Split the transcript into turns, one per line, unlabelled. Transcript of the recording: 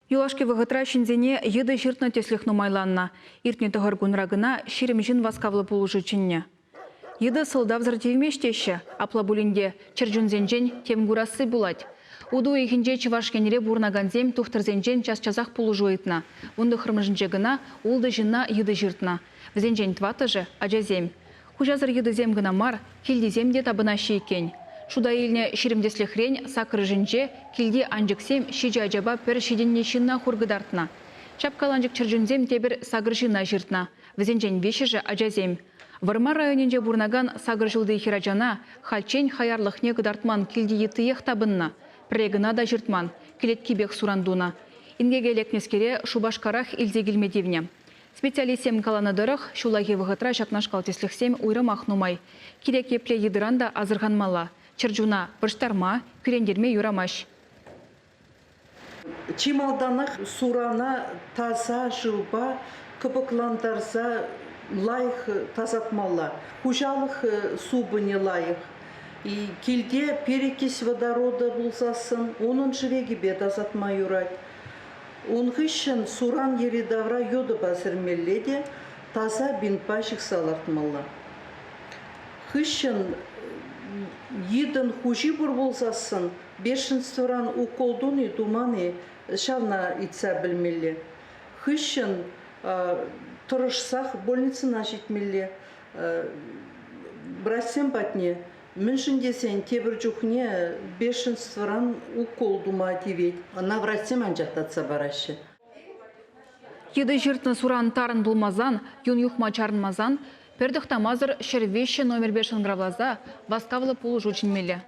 Юлашки вғытра шинзене еді жиртна теслих нумайланна. Иртне тұғыр гунрагына ширемжін васкавлы полужычынне. Еді сылдав зіртевмештеші, апла бұлінде чыржунзенжен темгурасы булать. Уду ехінже чывашкенере бурнаганзем тухтырзенжен час-часах полужуетна. Онды хырмыжынжегіна улды жынна еді жиртна. Взенжен тватыжы ажазем. Хужазыр еді зем гына мар, келдезем де табына шейкен. Шуда еліне ширемдеслихрен сакыры жынже, келде анжықсем шиже ажаба пір шиденне шинна хургыдартна. Чапкаланжық чыржынзем тебір сагыр жына жыртна. Взенжен вешежі ажазем. Вармар районенже бурнаган сагыр жылды хирajana, хальчен хаярлықне гыдартман келде етіех табынна. Прегына да жыртман, келетки бек сурандуна. Ингеге лекнескере шубашкарах илзе келмедевне. Специалистем каланадырық, шулаге вғытра жақнашқал тесліксем уйрымақ нумай. Керек епле едіранда азырғанмала. Чыржуна, бұрштарма, күрендерме юрамаш.
Чималданық сурана таза жылба, кыбыкландарса лайық тазатмала. Хужалық субыне лайық. И келде перекись водорода булсасын, onun жіреге бет азатма юрать. Онғышын суран еридавра йоды басырмелледе таза бинпашық салартмала. Хышын Йидын хужи бур болсасын, бешінстыран уколдуны думаны шавна итса білмелі. Хышын тұрышсақ больницына жетмелі. Братсен батне, мүншін десен тебір жүхне бешінстыран уколдума девет. Ана братсен анжақтатса барашы.
Еді жыртны суран тарын булмазан, юн юхма чарынмазан, пердіқтамазыр шервеші номер 5 гравлаза васкавлы полу жучинмелі.